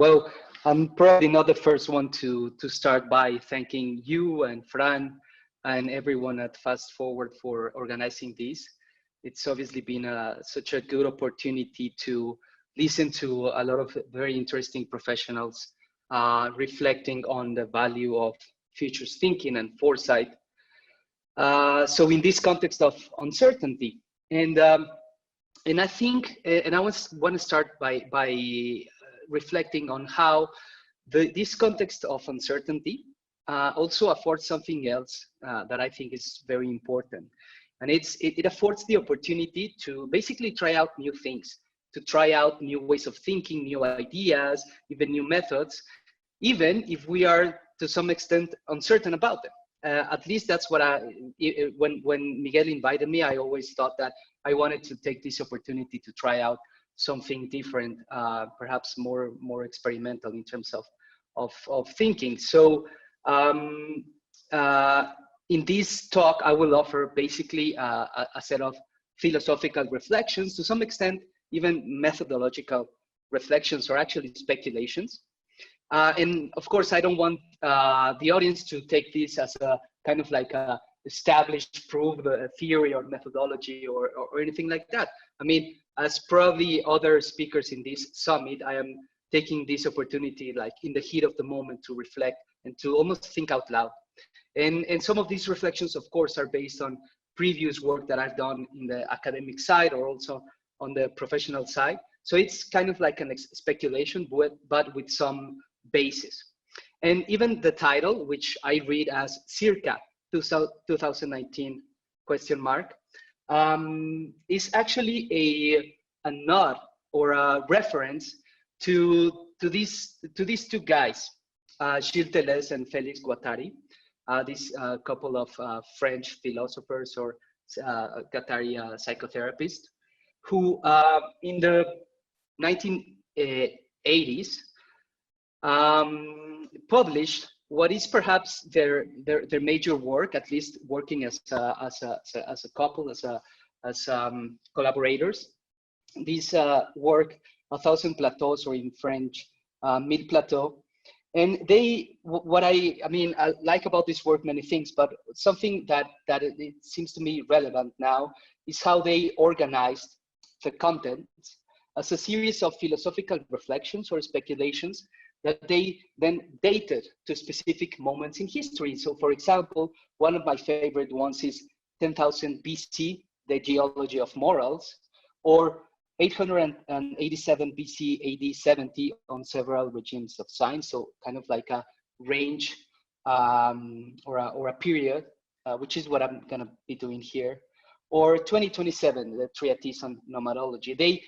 Well, I'm probably not the first one to start by thanking you and Fran and everyone at Fast Forward for organizing this. It's obviously been such a good opportunity to listen to a lot of very interesting professionals reflecting on the value of futures thinking and foresight. So in this context of uncertainty, and I think, and I want to start by reflecting on how this context of uncertainty also affords something else that I think is very important. And it affords the opportunity to basically try out new things, to try out new ways of thinking, new ideas, even new methods, even if we are to some extent uncertain about them. At least that's what when Miguel invited me, I always thought that I wanted to take this opportunity to try out something different, perhaps more experimental in terms of thinking. So in this talk, I will offer basically a set of philosophical reflections, to some extent, even methodological reflections or actually speculations. And of course, I don't want the audience to take this as a kind of like a established proof, theory or methodology or anything like that. I mean, as probably other speakers in this summit, I am taking this opportunity like in the heat of the moment to reflect and to almost think out loud. And some of these reflections, of course, are based on previous work that I've done in the academic side or also on the professional side. So it's kind of like an speculation, but with some basis. And even the title, which I read as circa 2019 question mark, is actually a nod or a reference to these two guys, Gilles Deleuze and Félix Guattari, this couple of French philosophers or Guattari psychotherapists, who in the 1980s published what is perhaps their major work, at least working as a couple, as collaborators. This work, 1,000 Plateaus, or in French, 1000 Plateaux. And what I like about this work many things, but something that it seems to me relevant now is how they organized the content as a series of philosophical reflections or speculations that they then dated to specific moments in history. So for example, one of my favorite ones is 10,000 BC, the geology of morals, or 887 BC AD 70 on several regimes of science. So kind of like a range or a period, which is what I'm gonna be doing here. Or 2027, the treatise on nomadology. They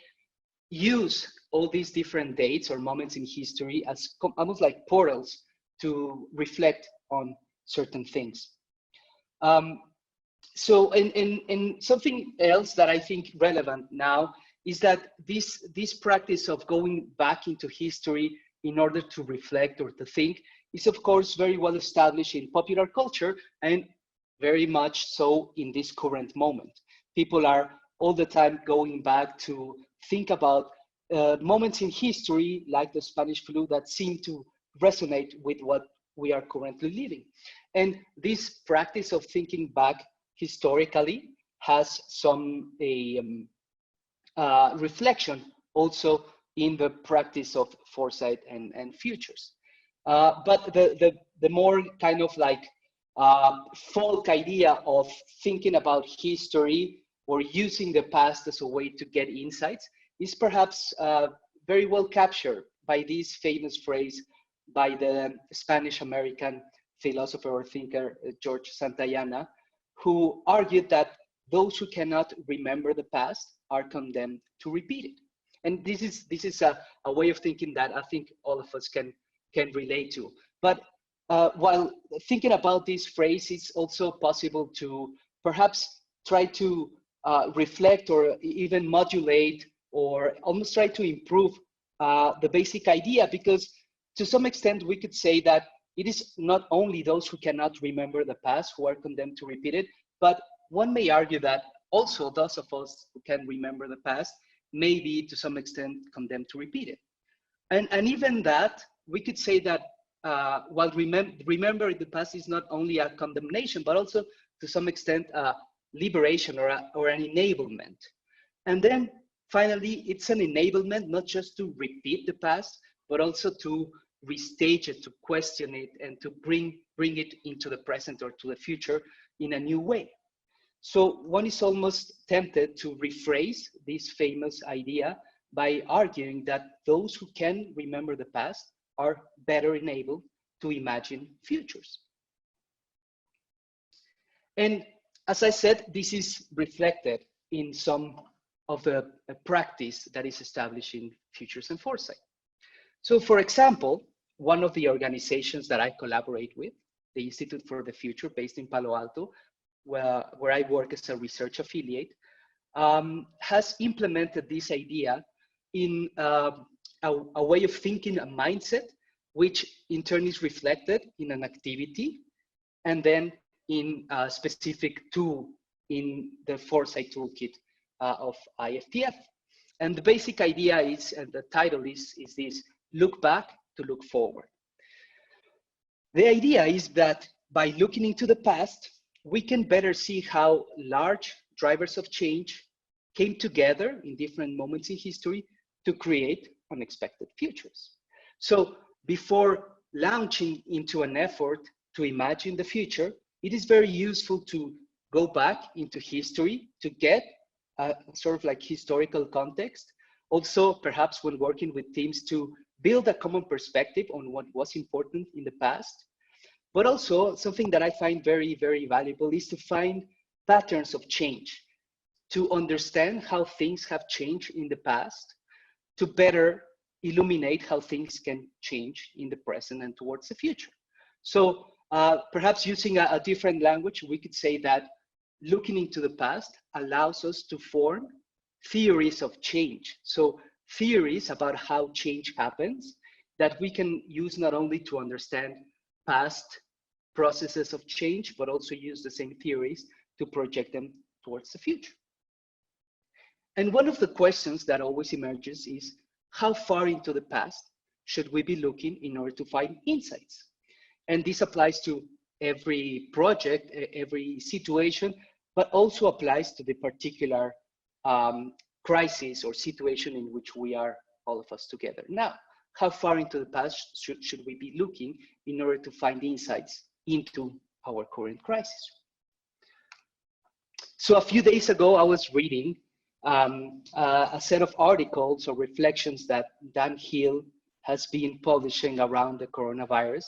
use all these different dates or moments in history as almost like portals to reflect on certain things. So, and something else that I think relevant now is that this practice of going back into history in order to reflect or to think is of course very well established in popular culture and very much so in this current moment. People are all the time going back to think about moments in history like the Spanish flu that seem to resonate with what we are currently living. And this practice of thinking back historically has some reflection also in the practice of foresight and futures. But the more kind of like folk idea of thinking about history or using the past as a way to get insights is perhaps very well captured by this famous phrase by the Spanish-American philosopher or thinker, George Santayana, who argued that those who cannot remember the past are condemned to repeat it. And this is a way of thinking that I think all of us can relate to. But while thinking about this phrase, it's also possible to perhaps try to reflect or even modulate or almost try to improve the basic idea, because to some extent we could say that it is not only those who cannot remember the past who are condemned to repeat it, but one may argue that also those of us who can remember the past may be to some extent condemned to repeat it. And even that, we could say that while remembering the past is not only a condemnation, but also to some extent liberation or an enablement. And then finally, it's an enablement not just to repeat the past, but also to restage it, to question it, and to bring it into the present or to the future in a new way. So one is almost tempted to rephrase this famous idea by arguing that those who can remember the past are better enabled to imagine futures. And as I said, this is reflected in some of the practice that is established in Futures and Foresight. So for example, one of the organizations that I collaborate with, the Institute for the Future based in Palo Alto, where I work as a research affiliate, has implemented this idea in a way of thinking, a mindset, which in turn is reflected in an activity, and then in a specific tool in the Foresight Toolkit of IFTF. And the basic idea is, and the title is this: look back to look forward. The idea is that by looking into the past, we can better see how large drivers of change came together in different moments in history to create unexpected futures. So before launching into an effort to imagine the future, it is very useful to go back into history to get a sort of like historical context. Also, perhaps when working with teams, to build a common perspective on what was important in the past. But also something that I find very, very valuable is to find patterns of change, to understand how things have changed in the past, to better illuminate how things can change in the present and towards the future. So perhaps using a different language, we could say that looking into the past allows us to form theories of change. So theories about how change happens that we can use not only to understand past processes of change, but also use the same theories to project them towards the future. And one of the questions that always emerges is, how far into the past should we be looking in order to find insights? And this applies to every project, every situation, but also applies to the particular crisis or situation in which we are, all of us together now. How far into the past should we be looking in order to find insights into our current crisis? So a few days ago, I was reading a set of articles or reflections that Dan Hill has been publishing around the coronavirus.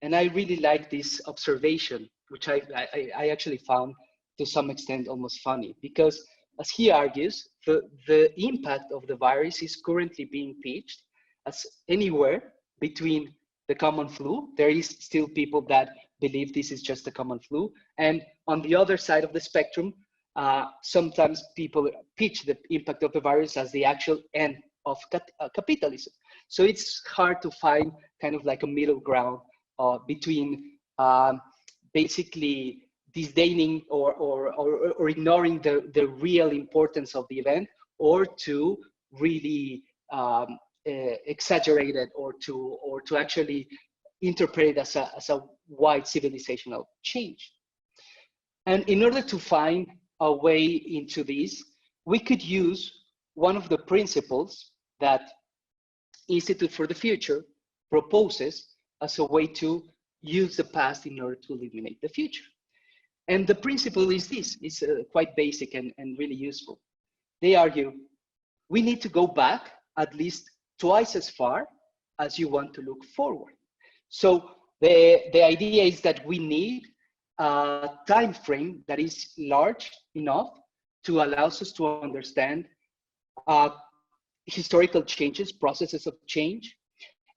And I really like this observation, which I actually found to some extent almost funny, because as he argues, the impact of the virus is currently being pitched as anywhere between the common flu. There is still people that believe this is just a common flu. And on the other side of the spectrum, sometimes people pitch the impact of the virus as the actual end of capitalism. So it's hard to find kind of like a middle ground between basically disdaining or ignoring the real importance of the event, or to really exaggerate it, or to actually interpret it as a wide civilizational change. And in order to find a way into this, we could use one of the principles that Institute for the Future proposes as a way to use the past in order to illuminate the future. And the principle is this: it's quite basic and really useful. They argue, we need to go back at least twice as far as you want to look forward. So the idea is that we need a time frame that is large enough to allow us to understand historical changes, processes of change.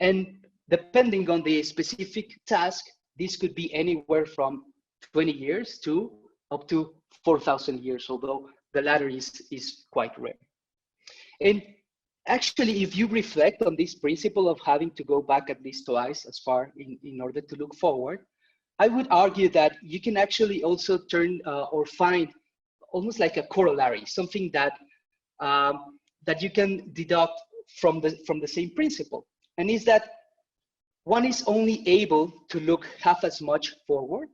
And depending on the specific task, this could be anywhere from 20 years to up to 4,000 years, although the latter is quite rare. And actually, if you reflect on this principle of having to go back at least twice as far in order to look forward, I would argue that you can actually also turn or find almost like a corollary, something that that you can deduct from the same principle. and is that one is only able to look half as much forward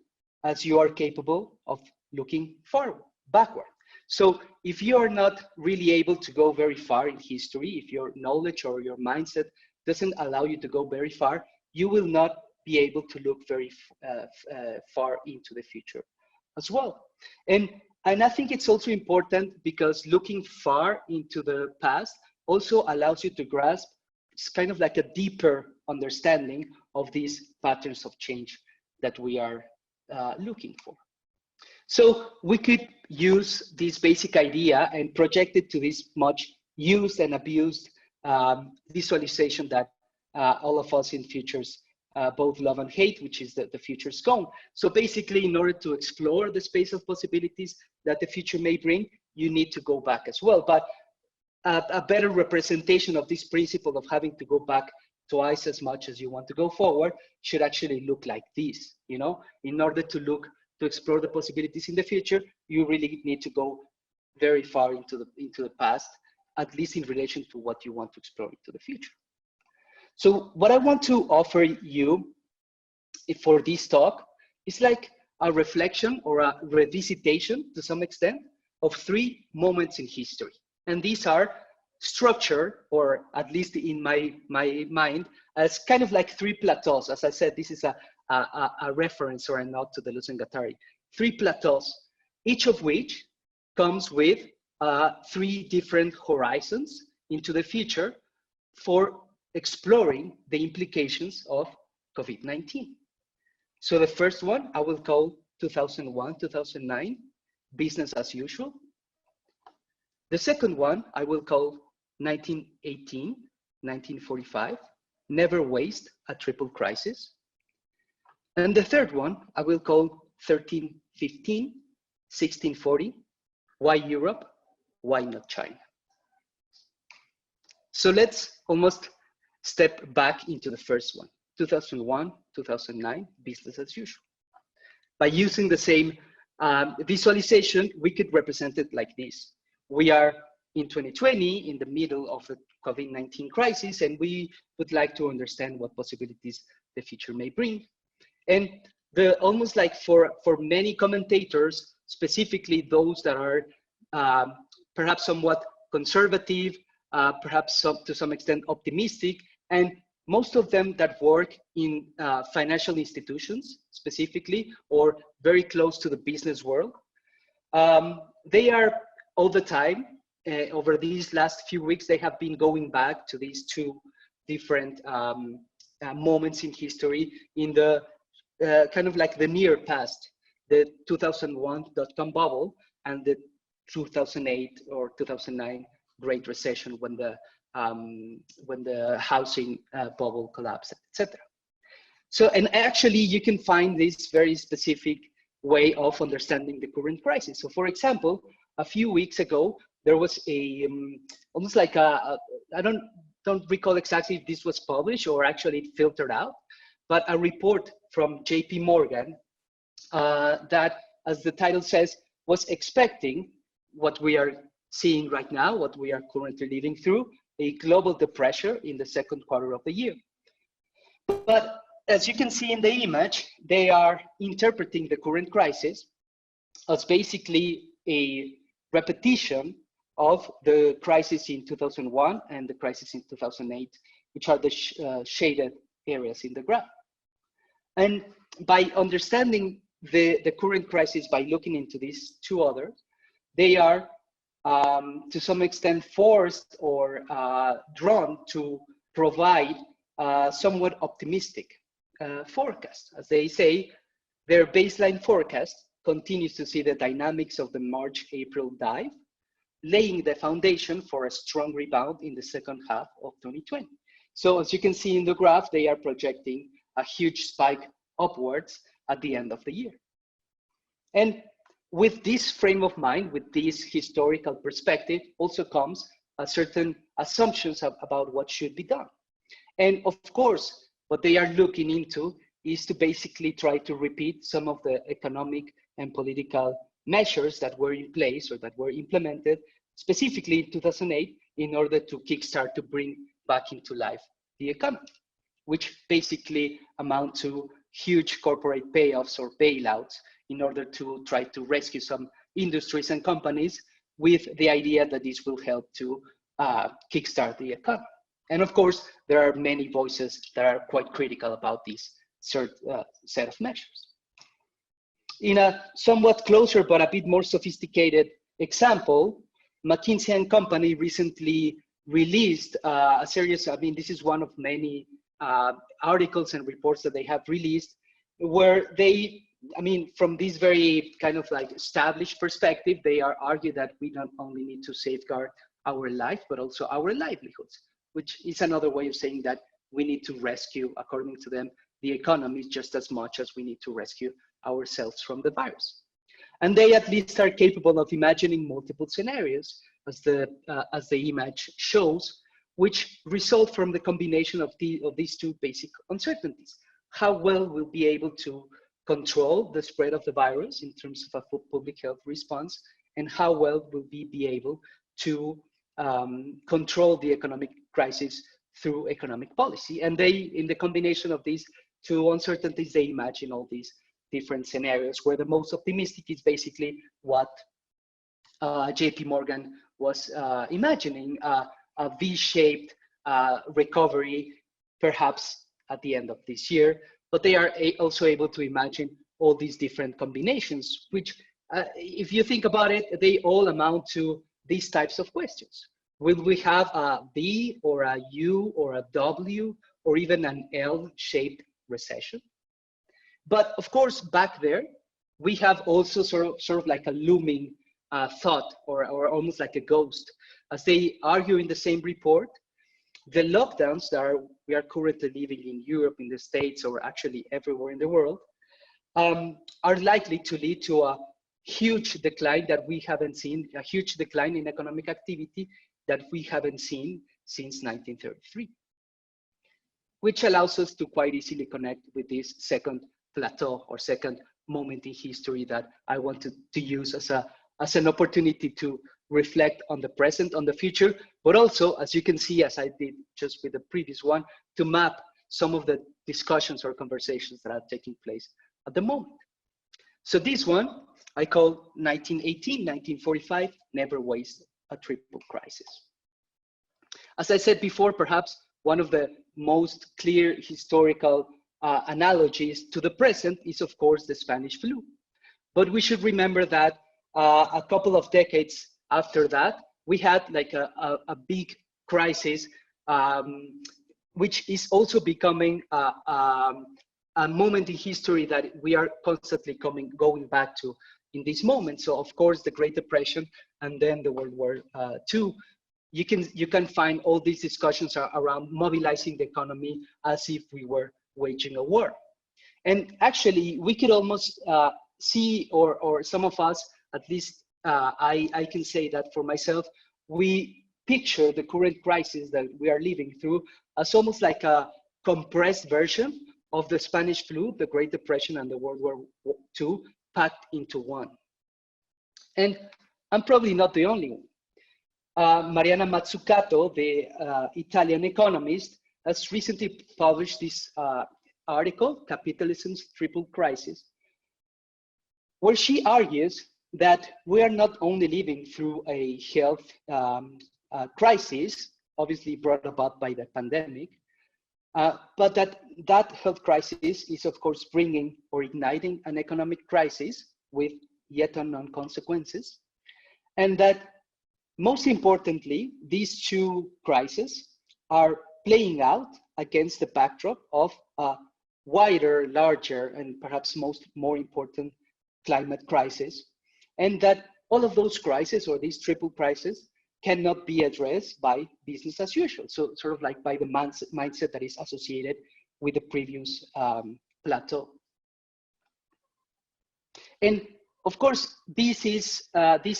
as you are capable of looking forward, backward. So if you are not really able to go very far in history, if your knowledge or your mindset doesn't allow you to go very far, you will not be able to look very far into the future as well. And I think it's also important because looking far into the past also allows you to grasp, it's kind of like a deeper understanding of these patterns of change that we are looking for. So we could use this basic idea and project it to this much used and abused visualization that all of us in Futures both love and hate, which is the future's cone. So basically, in order to explore the space of possibilities that the future may bring, you need to go back as well. But a better representation of this principle of having to go back twice as much as you want to go forward should actually look like this. You know, in order to explore the possibilities in the future, you really need to go very far into the past, at least in relation to what you want to explore into the future. So what I want to offer you for this talk is like a reflection or a revisitation to some extent of 3 moments in history. And these are structured, or at least in my mind, as kind of like 3 plateaus. As I said, this is a reference or a nod to the Lusengatari. 3 plateaus, each of which comes with 3 different horizons into the future for exploring the implications of COVID-19. So the first one I will call 2001, 2009, business as usual. The second one I will call 1918, 1945, never waste a triple crisis. And the third one I will call 1315, 1640, why Europe, why not China? So let's almost step back into the first one, 2001, 2009, business as usual. By using the same visualization, we could represent it like this. We are in 2020, in the middle of the COVID-19 crisis, and we would like to understand what possibilities the future may bring. And almost like for many commentators, specifically those that are perhaps somewhat conservative, perhaps to some extent optimistic, and most of them that work in financial institutions specifically, or very close to the business world, they are all the time, over these last few weeks, they have been going back to these 2 different moments in history in the kind of like the near past, the 2001 dot-com bubble and the 2008 or 2009 Great Recession when the housing bubble collapsed, etc. So, and actually you can find this very specific way of understanding the current crisis. So for example, a few weeks ago, there was a, almost like I don't recall exactly if this was published or actually it filtered out, but a report from JP Morgan that, as the title says, was expecting what we are seeing right now, what we are currently living through, a global depression in the second quarter of the year. But as you can see in the image, they are interpreting the current crisis as basically a repetition of the crisis in 2001 and the crisis in 2008, which are the shaded areas in the graph. And by understanding the current crisis by looking into these 2 others, they are to some extent forced or drawn to provide somewhat optimistic forecast. As they say, their baseline forecast continues to see the dynamics of the March-April dive, laying the foundation for a strong rebound in the second half of 2020. So as you can see in the graph, they are projecting a huge spike upwards at the end of the year. And with this frame of mind, with this historical perspective, also comes a certain assumptions about what should be done. And of course, what they are looking into is to basically try to repeat some of the economic and political measures that were in place or that were implemented specifically in 2008 in order to kickstart to bring back into life the economy, which basically amount to huge corporate payoffs or bailouts in order to try to rescue some industries and companies, with the idea that this will help to kickstart the economy. And of course, there are many voices that are quite critical about this set of measures. In a somewhat closer but a bit more sophisticated example, McKinsey and Company recently released a series, I mean, this is one of many articles and reports that they have released, where they, I mean, from this very kind of like established perspective, they argue that we not only need to safeguard our life, but also our livelihoods, which is another way of saying that we need to rescue, according to them, the economy just as much as we need to rescue ourselves from the virus. And they at least are capable of imagining multiple scenarios, as the image shows, which result from the combination of these two basic uncertainties. How well we'll be able to control the spread of the virus in terms of a public health response, and how well will we be able to control the economic crisis through economic policy. And they, in the combination of these two uncertainties, they imagine all these different scenarios, where the most optimistic is basically what JP Morgan was imagining, a V-shaped recovery, perhaps at the end of this year. But they are also able to imagine all these different combinations, which, if you think about it, they all amount to these types of questions. Will we have a V or a U or a W or even an L-shaped recession? But of course, back there, we have also sort of like a looming thought, or almost like a ghost. As they argue in the same report, the lockdowns that we are currently living in Europe, in the States, or actually everywhere in the world, are likely to lead to a huge decline that we haven't seen, a huge decline in economic activity that we haven't seen since 1933, which allows us to quite easily connect with this second plateau or second moment in history that I wanted to use as an opportunity to reflect on the present, on the future, but also, as you can see, as I did just with the previous one, to map some of the discussions or conversations that are taking place at the moment. So this one I call 1918-1945, Never Waste a Triple Crisis. As I said before, perhaps one of the most clear historical analogies to the present is, of course, the Spanish flu. But we should remember that a couple of decades after that, we had like a big crisis, which is also becoming a moment in history that we are constantly going back to in this moment. So of course, the Great Depression and then the World War II, you can find all these discussions around mobilizing the economy as if we were waging a war. And actually, we could almost see, or some of us, at least I can say that for myself, we picture the current crisis that we are living through as almost like a compressed version of the Spanish flu, the Great Depression, and the World War II packed into one. And I'm probably not the only one. Mariana Mazzucato, the Italian economist, has recently published this article, Capitalism's Triple Crisis, where she argues that we are not only living through a health crisis, obviously brought about by the pandemic, but that health crisis is, of course, bringing or igniting an economic crisis with yet unknown consequences. And that, most importantly, these two crises are playing out against the backdrop of a wider, larger, and perhaps more important climate crisis. And that all of those crises, or these triple crises, cannot be addressed by business as usual. So sort of like by the mindset that is associated with the previous plateau. And of course, this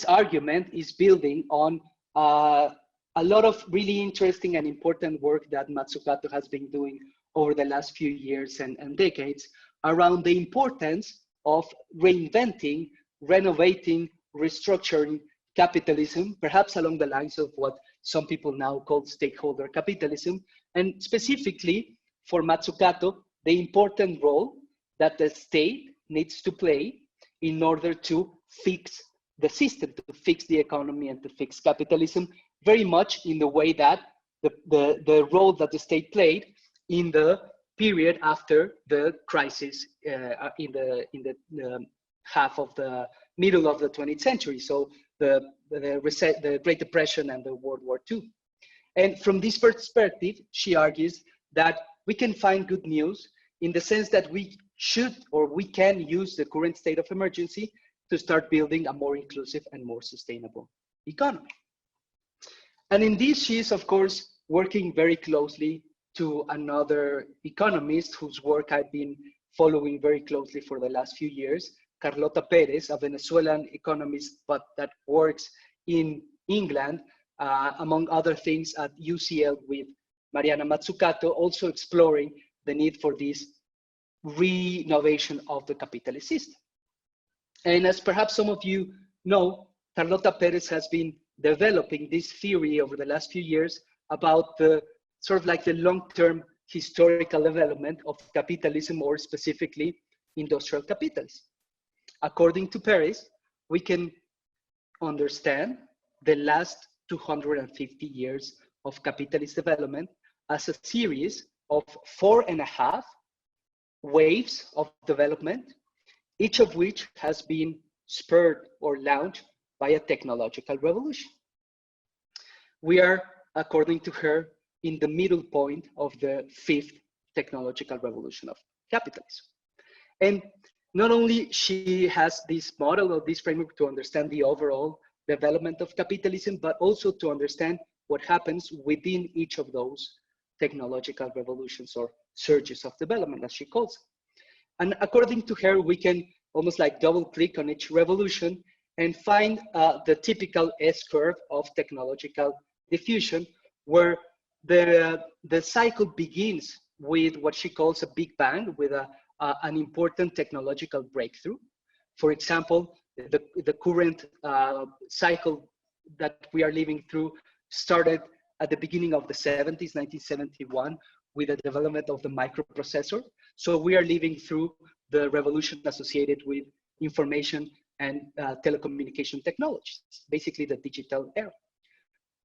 argument is building on a lot of really interesting and important work that Mazzucato has been doing over the last few years and decades around the importance of reinventing, renovating, restructuring capitalism, perhaps along the lines of what some people now call stakeholder capitalism, and specifically for Mazzucato, the important role that the state needs to play in order to fix the system, to fix the economy and to fix capitalism, very much in the way that the role that the state played in the period after the crisis in the half of the middle of the 20th century. So the Great Depression and the World War II. And from this perspective, she argues that we can find good news in the sense that we should or we can use the current state of emergency to start building a more inclusive and more sustainable economy. And in this, she is, of course, working very closely to another economist whose work I've been following very closely for the last few years, Carlota Perez, a Venezuelan economist, but that works in England, among other things at UCL with Mariana Mazzucato, also exploring the need for this renovation of the capitalist system. And as perhaps some of you know, Carlota Perez has been developing this theory over the last few years about the sort of like the long-term historical development of capitalism, or specifically industrial capitalism. According to Perez, we can understand the last 250 years of capitalist development as a series of 4.5 waves of development, each of which has been spurred or launched by a technological revolution. We are, according to her, in the middle point of the 5th technological revolution of capitalism. And not only she has this model or this framework to understand the overall development of capitalism, but also to understand what happens within each of those technological revolutions or surges of development, as she calls it. And according to her, we can almost like double click on each revolution and find the typical S-curve of technological diffusion, where the cycle begins with what she calls a big bang, with an important technological breakthrough. For example, the current cycle that we are living through started at the beginning of the 70s, 1971, with the development of the microprocessor. So we are living through the revolution associated with information and telecommunication technologies, basically the digital era.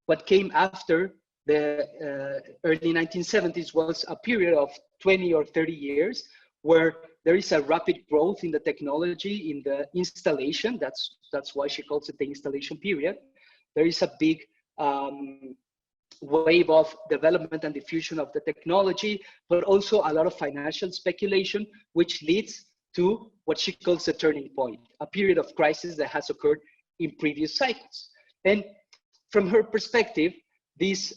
What came after the early 1970s was a period of 20 or 30 years where there is a rapid growth in the technology, in the installation. That's why she calls it the installation period. There is a big wave of development and diffusion of the technology, but also a lot of financial speculation, which leads to what she calls the turning point, a period of crisis that has occurred in previous cycles. And from her perspective, this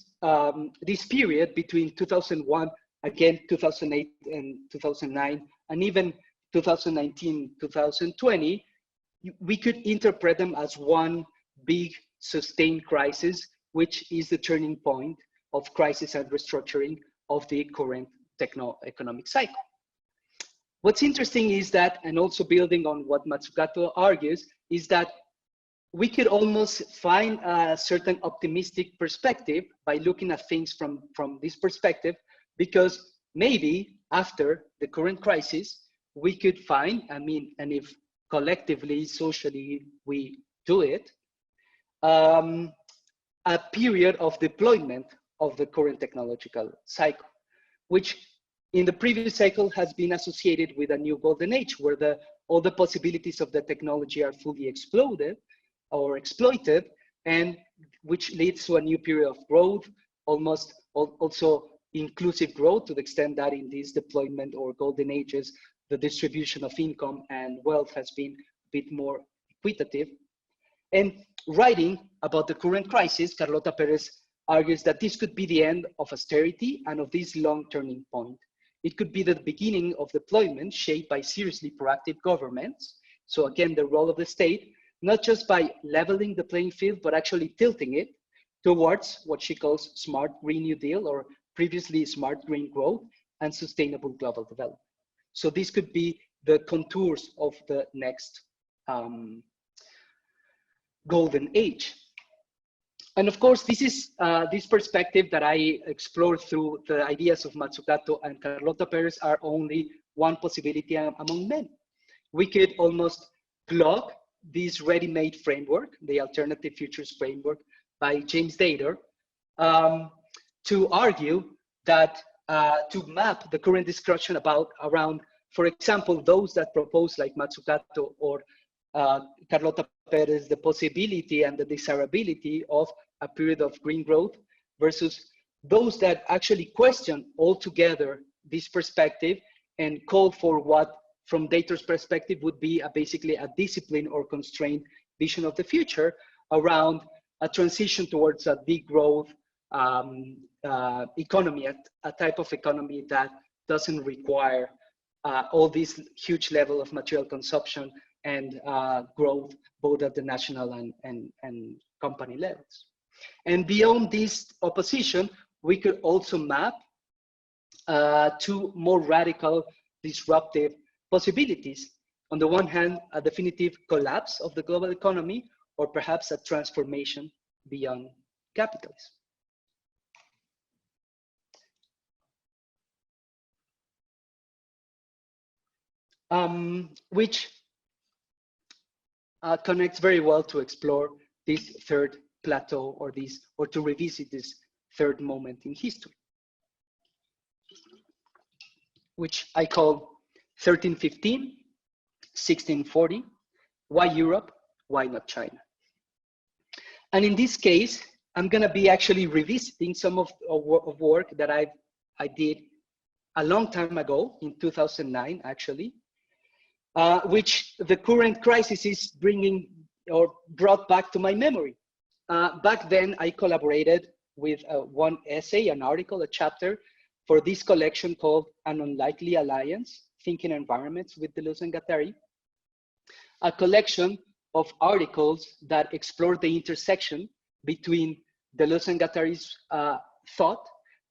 period between 2001, again, 2008 and 2009, and even 2019, 2020, we could interpret them as one big sustained crisis, which is the turning point of crisis and restructuring of the current techno-economic cycle. What's interesting is that, and also building on what Mazzucato argues, is that we could almost find a certain optimistic perspective by looking at things from this perspective, because maybe after the current crisis, we could find, I mean, and if collectively, socially, we do it, a period of deployment of the current technological cycle, which in the previous cycle has been associated with a new golden age, where all the possibilities of the technology are fully exploded or exploited, and which leads to a new period of growth, almost also inclusive growth, to the extent that in this deployment or golden ages, the distribution of income and wealth has been a bit more equitative. And writing about the current crisis, Carlota Perez argues that this could be the end of austerity and of this long turning point. It could be the beginning of deployment shaped by seriously proactive governments. So again, the role of the state, not just by leveling the playing field, but actually tilting it towards what she calls smart Green New Deal, or previously smart green growth and sustainable global development. So this could be the contours of the next golden age. And of course, this is this perspective that I explored through the ideas of Mazzucato and Carlota Perez are only one possibility among many. We could almost plug this ready-made framework, the alternative futures framework by James Dator, to argue that to map the current discussion around, for example, those that propose like Mazzucato or Carlota Perez, the possibility and the desirability of a period of green growth versus those that actually question altogether this perspective and call for what, from Dator's perspective, would be basically a disciplined or constrained vision of the future around a transition towards a degrowth economy, a type of economy that doesn't require all this huge level of material consumption and growth, both at the national and company levels. And beyond this opposition, we could also map two more radical, disruptive possibilities. On the one hand, a definitive collapse of the global economy, or perhaps a transformation beyond capitalism. Which connects very well to explore this third plateau or to revisit this third moment in history, which I call 1315, 1640, why Europe, why not China? And in this case, I'm gonna be actually revisiting some of work that I did a long time ago, in 2009 actually, which the current crisis is bringing or brought back to my memory. Back then, I collaborated with one essay, an article, a chapter for this collection called An Unlikely Alliance, Thinking Environments with Deleuze and Guattari, a collection of articles that explore the intersection between Deleuze and Guattari's thought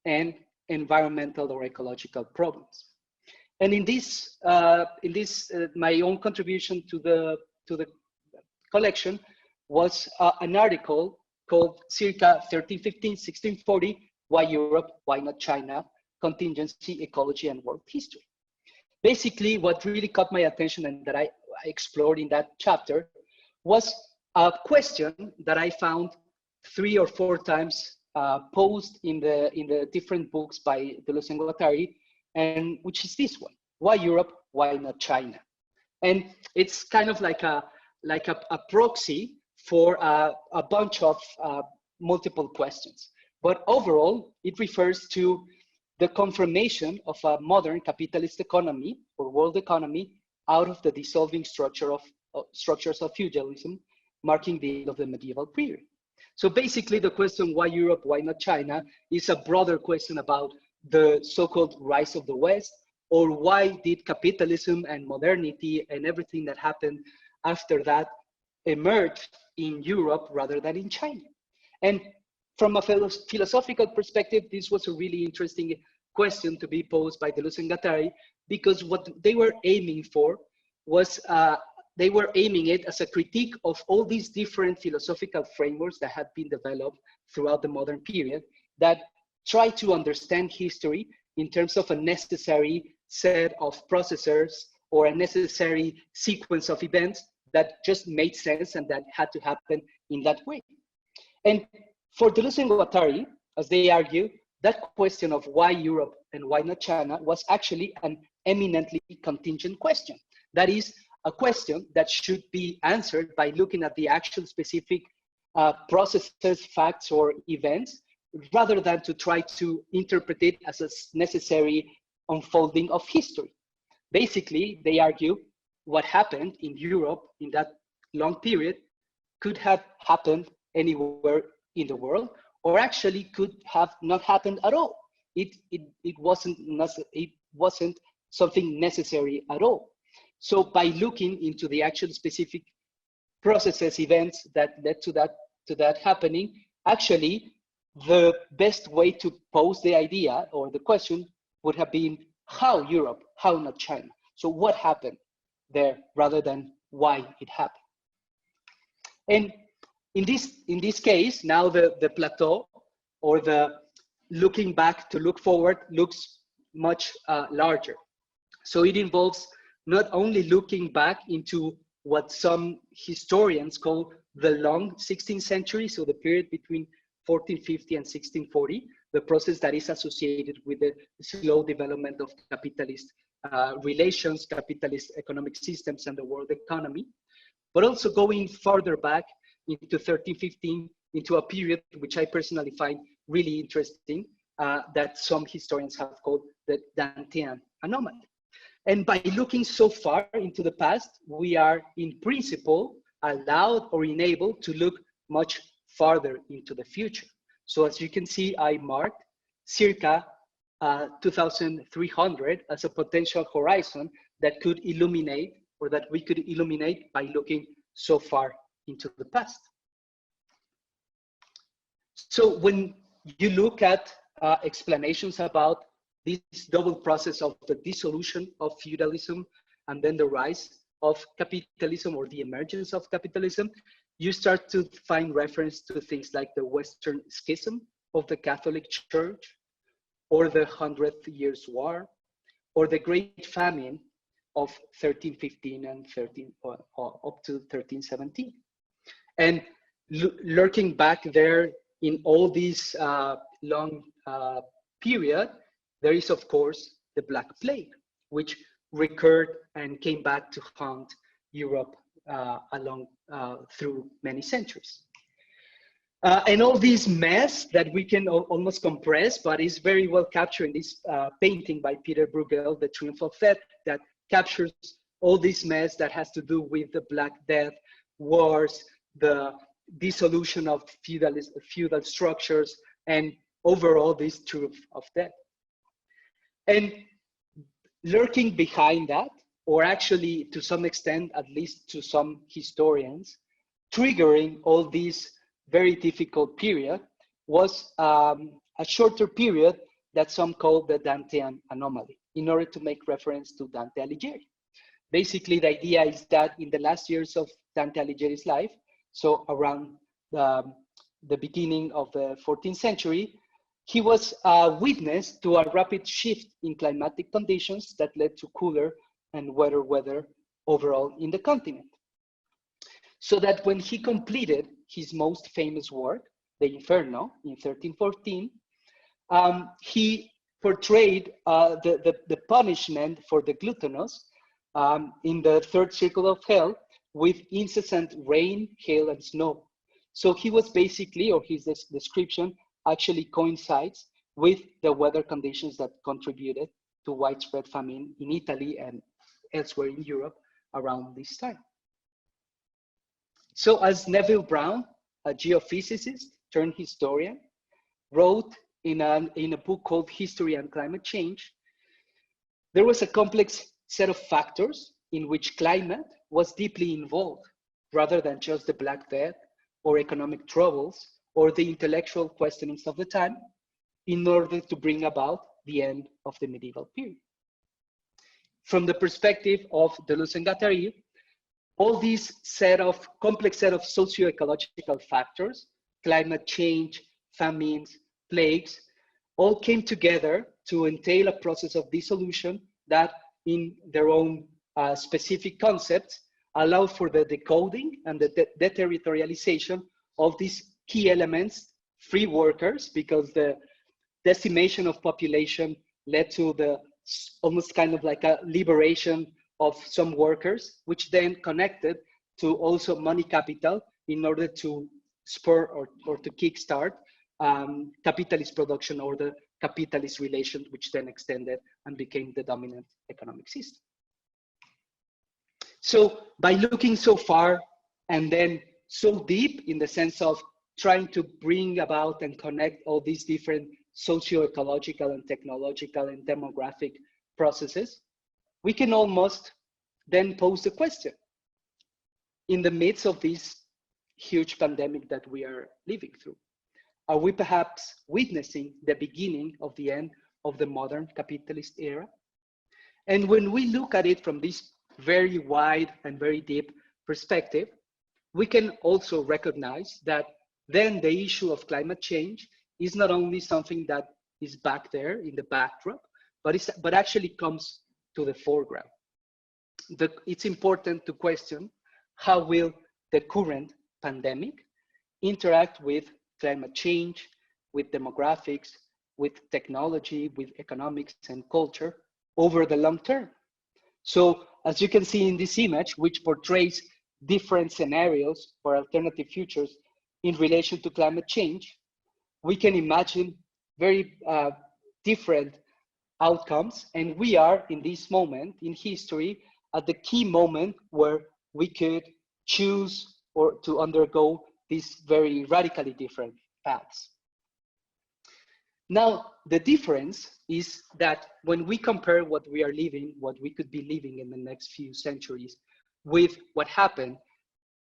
and environmental or ecological problems. And in this, my own contribution to the collection was an article called circa 1315, 1640, Why Europe, Why Not China? Contingency, Ecology, and World History. Basically, what really caught my attention and that I explored in that chapter was a question that I found 3 or 4 times posed in the different books by Deleuze and Guattari, and which is this one: why Europe, why not China? And it's kind of like a proxy for a bunch of multiple questions. But overall, it refers to the confirmation of a modern capitalist economy or world economy out of the dissolving structures of feudalism, marking the end of the medieval period. So basically the question, why Europe, why not China, is a broader question about the so-called rise of the West, or why did capitalism and modernity and everything that happened after that emerge in Europe rather than in China. And from a philosophical perspective, this was a really interesting question to be posed by Deleuze and Guattari, because what they were aiming for was, they were aiming it as a critique of all these different philosophical frameworks that had been developed throughout the modern period that try to understand history in terms of a necessary set of processors or a necessary sequence of events that just made sense and that had to happen in that way. And for Deleuze and Guattari, as they argue, that question of why Europe and why not China was actually an eminently contingent question. That is a question that should be answered by looking at the actual specific processes, facts, or events, rather than to try to interpret it as a necessary unfolding of history. Basically, they argue what happened in Europe in that long period could have happened anywhere in the world, or actually could have not happened at all. It wasn't something necessary at all. So by looking into the actual specific processes, events that led to that happening, actually the best way to pose the idea or the question would have been how Europe, how not China? So what happened there rather than why it happened? And in this case, now the plateau or the looking back to look forward looks much larger. So it involves not only looking back into what some historians call the long 16th century, so the period between 1450 and 1640, the process that is associated with the slow development of capitalist relations, capitalist economic systems, and the world economy, but also going further back into 1315, into a period which I personally find really interesting, that some historians have called the Dantean Anomaly. And by looking so far into the past, we are in principle allowed or enabled to look much farther into the future. So as you can see, I marked circa 2300 as a potential horizon that could illuminate, or that we could illuminate by looking so far into the past. So when you look at explanations about this double process of the dissolution of feudalism and then the rise of capitalism, or the emergence of capitalism, you start to find reference to things like the Western Schism of the Catholic Church, or the 100 Years' War, or the Great Famine of 1315 and up to 1317. And lurking back there in all this long period, there is, of course, the Black Plague, which recurred and came back to haunt Europe through many centuries. And all this mess that we can almost compress, but is very well captured in this painting by Peter Bruegel, The Triumph of Death, that captures all this mess that has to do with the Black Death, wars, the dissolution of feudal structures, and overall this truth of death. And lurking behind that, or actually to some extent, at least to some historians, triggering all this very difficult period, was a shorter period that some call the Dantean Anomaly, in order to make reference to Dante Alighieri. Basically, the idea is that in the last years of Dante Alighieri's life, so around the beginning of the 14th century, he was a witness to a rapid shift in climatic conditions that led to cooler and wetter weather overall in the continent. So that when he completed his most famous work, the Inferno, in 1314, he portrayed the punishment for the gluttonous in the third circle of hell with incessant rain, hail, and snow. So he was basically, or his description actually coincides with the weather conditions that contributed to widespread famine in Italy and elsewhere in Europe around this time. So as Neville Brown, a geophysicist turned historian, wrote in a book called History and Climate Change, there was a complex set of factors in which climate was deeply involved, rather than just the Black Death or economic troubles or the intellectual questionings of the time, in order to bring about the end of the medieval period. From the perspective of Deleuze and Guattari, all these complex set of socio-ecological factors, climate change, famines, plagues, all came together to entail a process of dissolution that, in their own specific concepts, allow for the decoding and the deterritorialization of these key elements, free workers, because the decimation of population led to the almost kind of like a liberation of some workers, which then connected to also money capital in order to spur or to kickstart capitalist production, or the capitalist relations, which then extended and became the dominant economic system. So by looking so far and then so deep in the sense of trying to bring about and connect all these different socio-ecological and technological and demographic processes, we can almost then pose the question, in the midst of this huge pandemic that we are living through, are we perhaps witnessing the beginning of the end of the modern capitalist era? And when we look at it from this very wide and very deep perspective, we can also recognize that then the issue of climate change is not only something that is back there in the backdrop, but actually comes to the foreground. It's important to question how will the current pandemic interact with climate change, with demographics, with technology, with economics and culture over the long term. So as you can see in this image, which portrays different scenarios for alternative futures in relation to climate change, we can imagine very different outcomes. And we are in this moment in history at the key moment where we could choose or to undergo these very radically different paths. Now, the difference is that when we compare what we are living, what we could be living in the next few centuries with what happened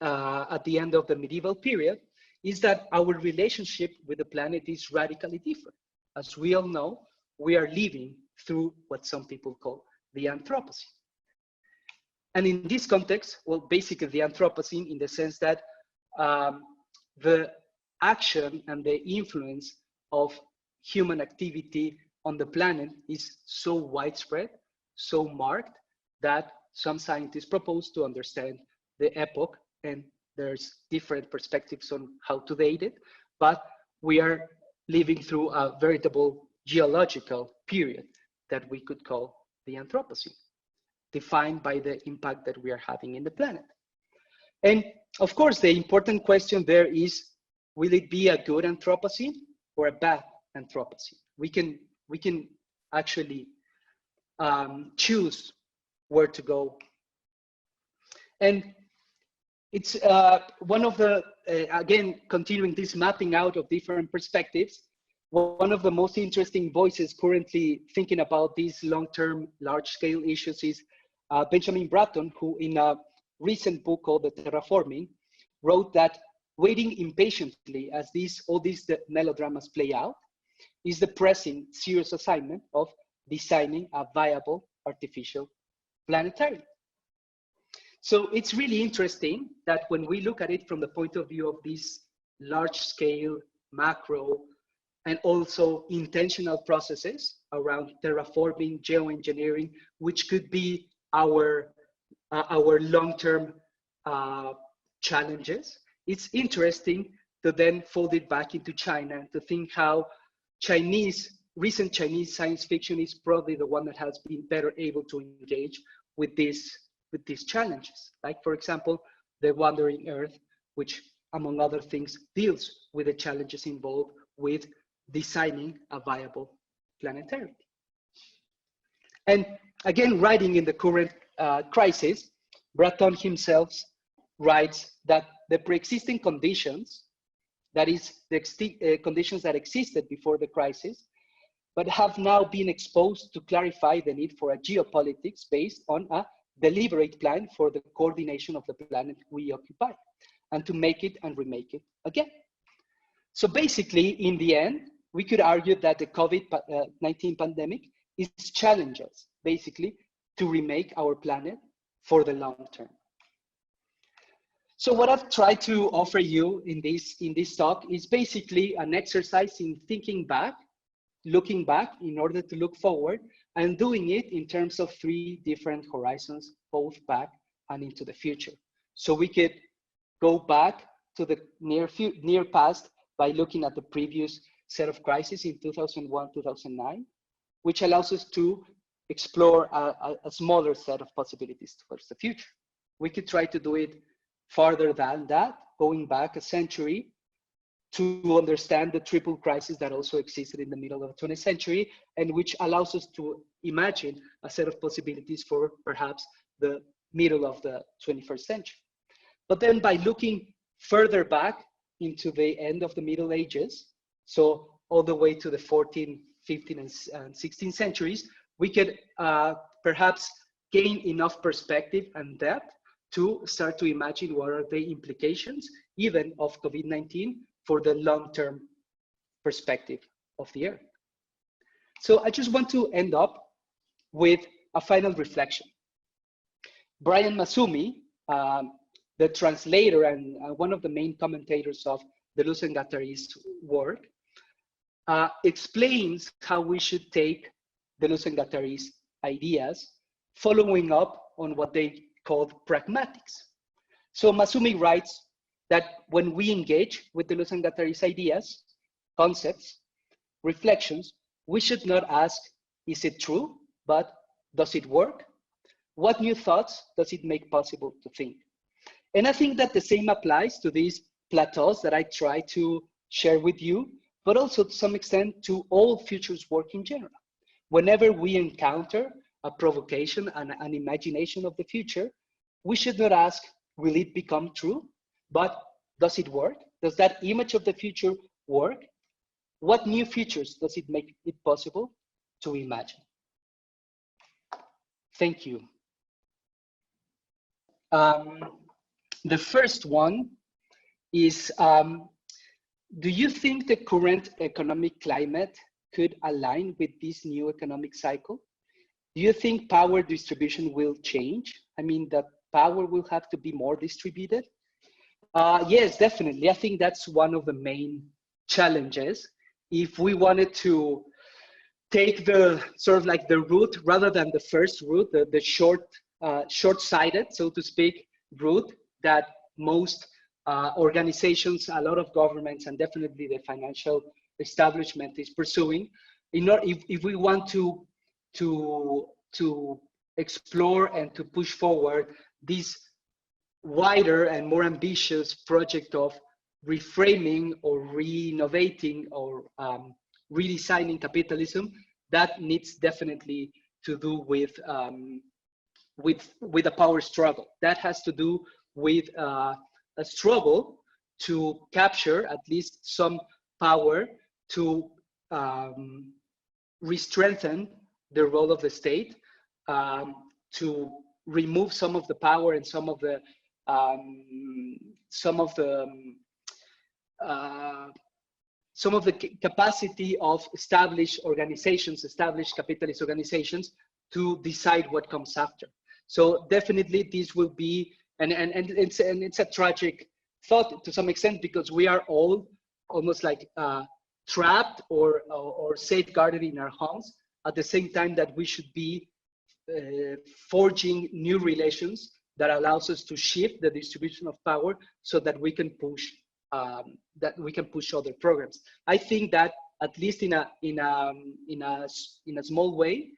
at the end of the medieval period, is that our relationship with the planet is radically different. As we all know, we are living through what some people call the Anthropocene. And in this context, well, basically the Anthropocene in the sense that the action and the influence of human activity on the planet is so widespread, so marked, that some scientists propose to understand the epoch, and there's different perspectives on how to date it, but we are living through a veritable geological period that we could call the Anthropocene, defined by the impact that we are having in the planet. And of course, the important question there is, will it be a good Anthropocene or a bad Anthropocene? We can actually choose where to go. And it's one of the, again, continuing this mapping out of different perspectives, one of the most interesting voices currently thinking about these long-term, large-scale issues is Benjamin Bratton, who in a recent book called The Terraforming, wrote that waiting impatiently as all these melodramas play out is the pressing, serious assignment of designing a viable artificial planetarium. So it's really interesting that when we look at it from the point of view of these large-scale, macro, and also intentional processes around terraforming, geoengineering, which could be our long-term challenges, it's interesting to then fold it back into China and to think how recent Chinese science fiction is probably the one that has been better able to engage with these challenges. Like, for example, The Wandering Earth, which among other things deals with the challenges involved with designing a viable planetarium. And again, writing in the current crisis, Bratton himself writes that the pre-existing conditions, that is, the conditions that existed before the crisis, but have now been exposed to clarify the need for a geopolitics based on a deliberate plan for the coordination of the planet we occupy, and to make it and remake it again. So basically, in the end, we could argue that the COVID-19 pandemic is challenging us, basically, to remake our planet for the long term. So what I've tried to offer you in this talk is basically an exercise in thinking back, looking back in order to look forward, and doing it in terms of 3 different horizons, both back and into the future. So we could go back to the near past by looking at the previous set of crises in 2001, 2009, which allows us to explore a smaller set of possibilities towards the future. We could try to do it farther than that, going back a century to understand the triple crisis that also existed in the middle of the 20th century, and which allows us to imagine a set of possibilities for perhaps the middle of the 21st century. But then by looking further back into the end of the Middle Ages, so all the way to the 14th, 15th, and 16th centuries, we could perhaps gain enough perspective and depth to start to imagine what are the implications, even of COVID-19, for the long-term perspective of the Earth. So I just want to end up with a final reflection. Brian Massumi, the translator and one of the main commentators of Deleuze and Guattari's work, explains how we should take Deleuze and Guattari's ideas, following up on what they called pragmatics. So Masumi writes that when we engage with Deleuze and Guattari's ideas, concepts, reflections, we should not ask, is it true, but does it work? What new thoughts does it make possible to think? And I think that the same applies to these plateaus that I try to share with you, but also to some extent to all futures work in general. Whenever we encounter a provocation and an imagination of the future, we should not ask, will it become true? But does it work? Does that image of the future work? What new futures does it make it possible to imagine? Thank you. The first one is, do you think the current economic climate could align with this new economic cycle? Do you think power distribution will change? I mean, that power will have to be more distributed? Yes, definitely. I think that's one of the main challenges. If we wanted to take the sort of like the route rather than the first route, the short-sighted, so to speak, route that most organizations, a lot of governments, and definitely the financial establishment is pursuing. If we want to explore and to push forward this wider and more ambitious project of reframing or renovating or redesigning capitalism, that needs definitely to do with a power struggle. That has to do with a struggle to capture at least some power to re-strengthen the role of the state, to remove some of the power and some of the capacity of established organizations, established capitalist organizations, to decide what comes after. So definitely this will be, and it's a tragic thought to some extent, because we are all almost like trapped or safeguarded in our homes, at the same time that we should be forging new relations that allows us to shift the distribution of power so that we can push other programs. I think that at least in a small way,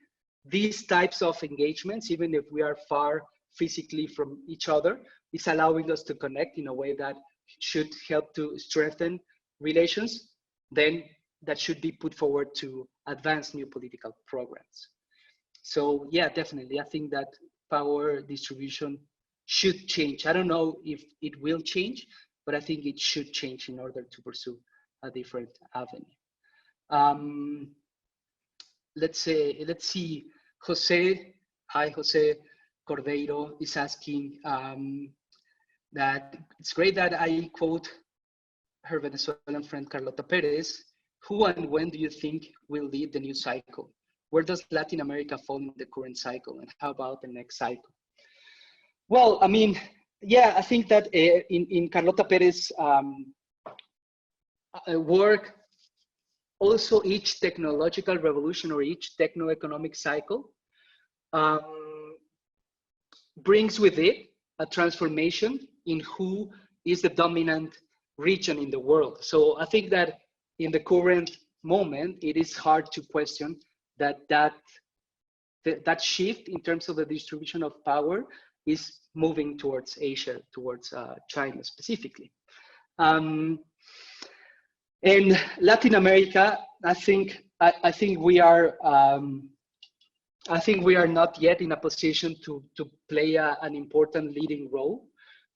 these types of engagements, even if we are far physically from each other, is allowing us to connect in a way that should help to strengthen relations. Then that should be put forward to advance new political programs. So yeah, definitely, I think that power distribution should change. I don't know if it will change, but I think it should change in order to pursue a different avenue. Let's see, Jose, hi Jose Cordeiro is asking that it's great that I quote her Venezuelan friend Carlota Perez. Who and when do you think will lead the new cycle? Where does Latin America fall in the current cycle? And how about the next cycle? Well, I mean, yeah, I think that in Carlota Perez's work, also each technological revolution or each techno-economic cycle brings with it a transformation in who is the dominant region in the world. So I think that in the current moment, it is hard to question that shift in terms of the distribution of power is moving towards Asia, towards China specifically. And Latin America, I think we are not yet in a position to play an important leading role,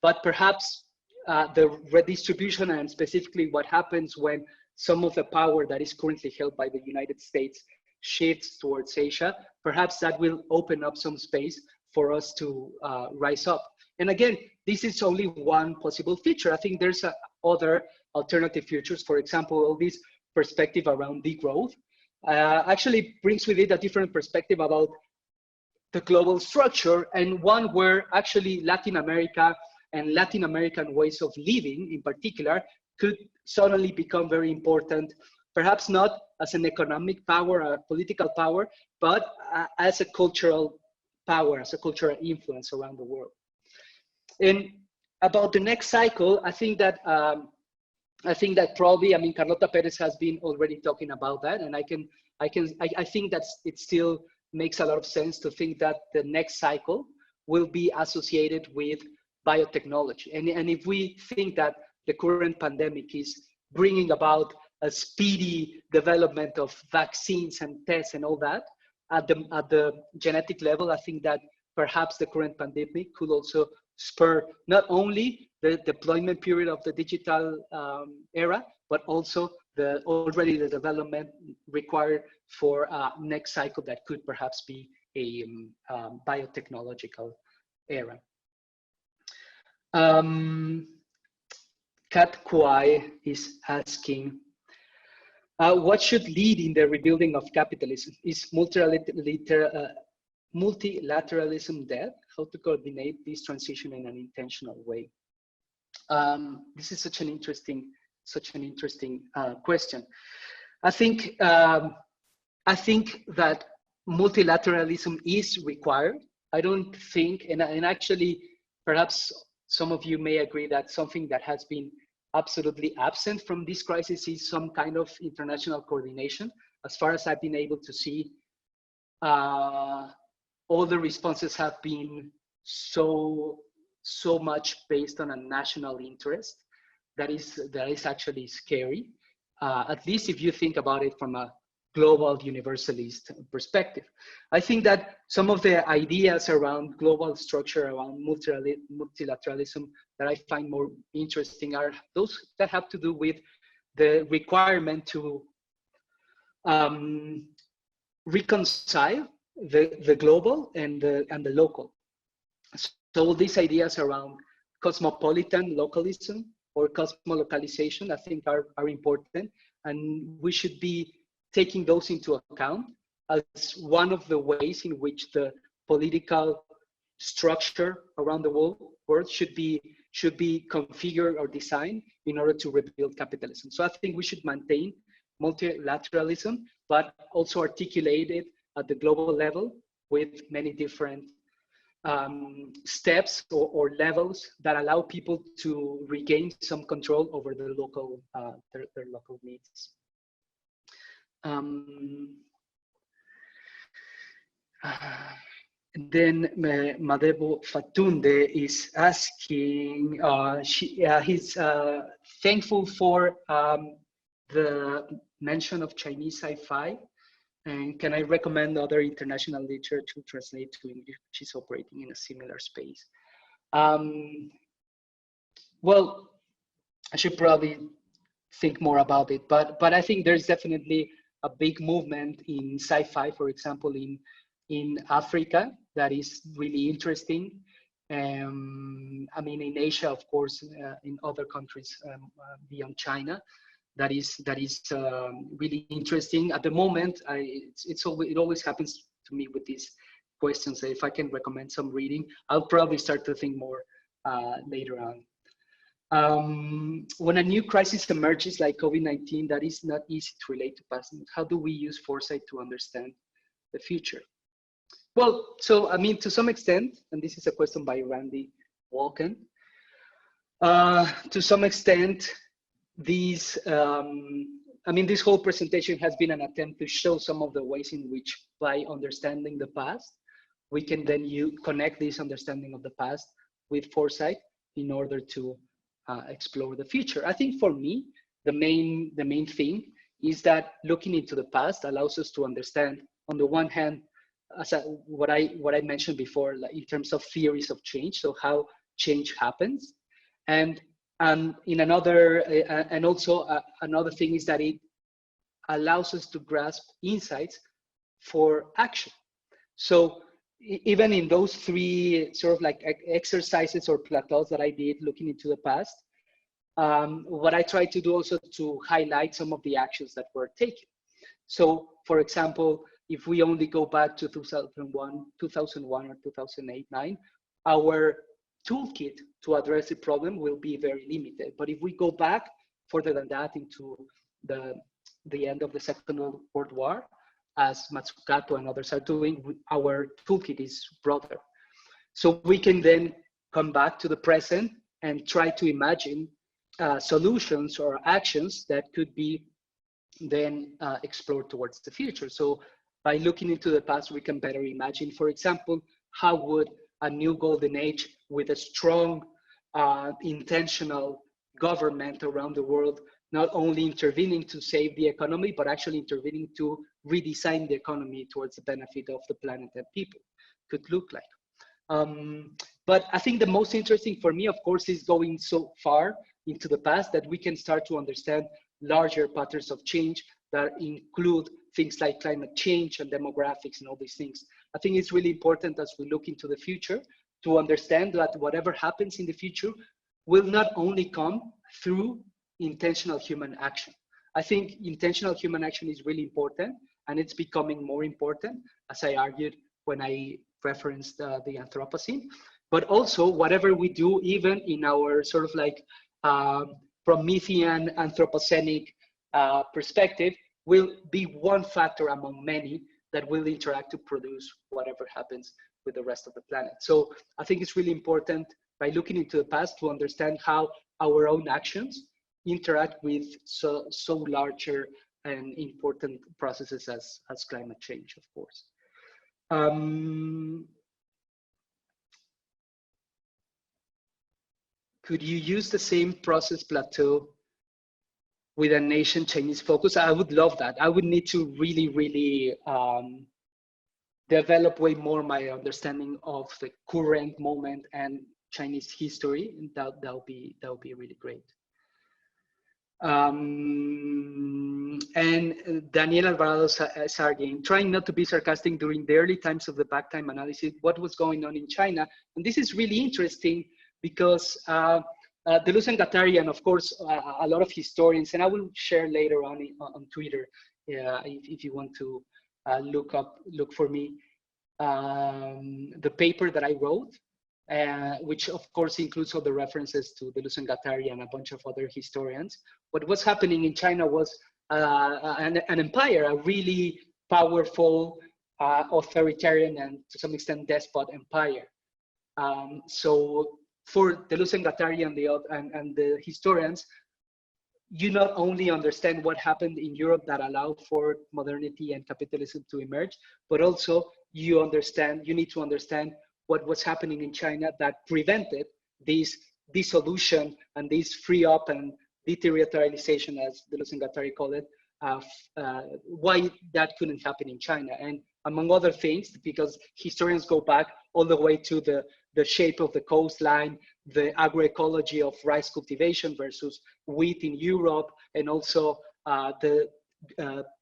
but perhaps the redistribution and specifically what happens when some of the power that is currently held by the United States shifts towards Asia, perhaps that will open up some space for us to rise up. And again, this is only one possible feature. I think there's other alternative futures. For example, all this perspective around degrowth actually brings with it a different perspective about the global structure, and one where actually Latin America and Latin American ways of living in particular could suddenly become very important, perhaps not as an economic power, a political power, but as a cultural power, as a cultural influence around the world. And about the next cycle, I think that probably, I mean, Carlota Perez has been already talking about that, and I think that it still makes a lot of sense to think that the next cycle will be associated with biotechnology. And if we think that the current pandemic is bringing about a speedy development of vaccines and tests and all that, at the genetic level, I think that perhaps the current pandemic could also spur not only the deployment period of the digital era, but also the development required for next cycle that could perhaps be a biotechnological era. Kat Kwai is asking, what should lead in the rebuilding of capitalism? Is multilateralism dead? How to coordinate this transition in an intentional way? This is such an interesting question. I think that multilateralism is required. I don't think, and actually, perhaps some of you may agree that something that has been absolutely absent from this crisis is some kind of international coordination. As far as I've been able to see, all the responses have been so much based on a national interest that is actually scary. At least if you think about it from a global universalist perspective. I think that some of the ideas around global structure, around multilateralism that I find more interesting are those that have to do with the requirement to reconcile the global and the local. So these ideas around cosmopolitan localism or cosmolocalization, I think are important, and we should be taking those into account as one of the ways in which the political structure around the world should be configured or designed in order to rebuild capitalism. So I think we should maintain multilateralism, but also articulate it at the global level with many different steps or levels that allow people to regain some control over the local their local needs. Then Madebo Fatunde is asking, he's thankful for the mention of Chinese sci-fi, and can I recommend other international literature to translate to English which is operating in a similar space? Well, I should probably think more about it, but I think there's definitely a big movement in sci-fi, for example, in Africa, that is really interesting. I mean, in Asia, of course, in other countries beyond China, that is really interesting. At the moment, it always happens to me with these questions. If I can recommend some reading, I'll probably start to think more later on. When a new crisis emerges like COVID-19, that is not easy to relate to past. How do we use foresight to understand the future? Well, so I mean, to some extent, and this is a question by Randy Walken, to some extent, these, I mean, this whole presentation has been an attempt to show some of the ways in which, by understanding the past, we can then connect this understanding of the past with foresight in order to explore the future. I think for me, the main thing is that looking into the past allows us to understand, on the one hand, as what I mentioned before, like in terms of theories of change, so how change happens, and in another, and also another thing is that it allows us to grasp insights for action. So even in those three sort of like exercises or plateaus that I did looking into the past, what I tried to do also to highlight some of the actions that were taken. So for example, if we only go back to 2001 or 2008-9, our toolkit to address the problem will be very limited. But if we go back further than that into the end of the Second World War, as Matsukato and others are doing, our toolkit is broader. So we can then come back to the present and try to imagine solutions or actions that could be then explored towards the future. So by looking into the past, we can better imagine, for example, how would a new golden age with a strong intentional government around the world, not only intervening to save the economy, but actually intervening to redesign the economy towards the benefit of the planet and people, could look like. But I think the most interesting for me, of course, is going so far into the past that we can start to understand larger patterns of change that include things like climate change and demographics and all these things. I think it's really important as we look into the future to understand that whatever happens in the future will not only come through intentional human action. I think intentional human action is really important, and it's becoming more important, as I argued when I referenced the Anthropocene. But also whatever we do, even in our sort of like Promethean Anthropocenic perspective, will be one factor among many that will interact to produce whatever happens with the rest of the planet. So I think it's really important by looking into the past to understand how our own actions interact with so larger and important processes as climate change, of course. Could you use the same process plateau with a nation Chinese focus? I would love that. I would need to really develop way more my understanding of the current moment and Chinese history. And that'll be really great. And Daniel Alvarado Sargent, trying not to be sarcastic during the early times of the back time analysis, what was going on in China? And this is really interesting because Deleuze and Guattari, and of course, a lot of historians, and I will share later on Twitter if you want to look for me, the paper that I wrote, which of course includes all the references to Deleuze and Guattari and a bunch of other historians. What was happening in China was an empire, a really powerful, authoritarian, and to some extent despot empire. So for Deleuze and Guattari and the historians, you not only understand what happened in Europe that allowed for modernity and capitalism to emerge, but also you need to understand what was happening in China that prevented this dissolution and this free up and deterritorialization, as Deleuze and Guattari call it, why that couldn't happen in China. And among other things, because historians go back all the way to the shape of the coastline, the agroecology of rice cultivation versus wheat in Europe, and also the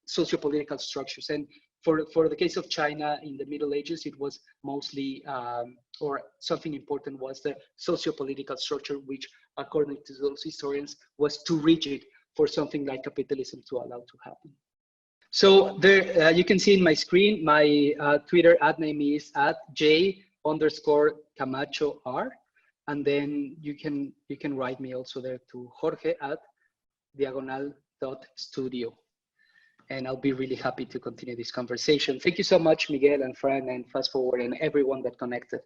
socio-political structures. And for the case of China in the Middle Ages, it was mostly, or something important was the socio-political structure, which according to those historians was too rigid for something like capitalism to allow to happen. So there, you can see in my screen, my Twitter ad name is @J_Camacho_R. And then you can write me also there to Jorge@diagonal.studio. And I'll be really happy to continue this conversation. Thank you so much, Miguel and Fran and Fast Forward and everyone that connected.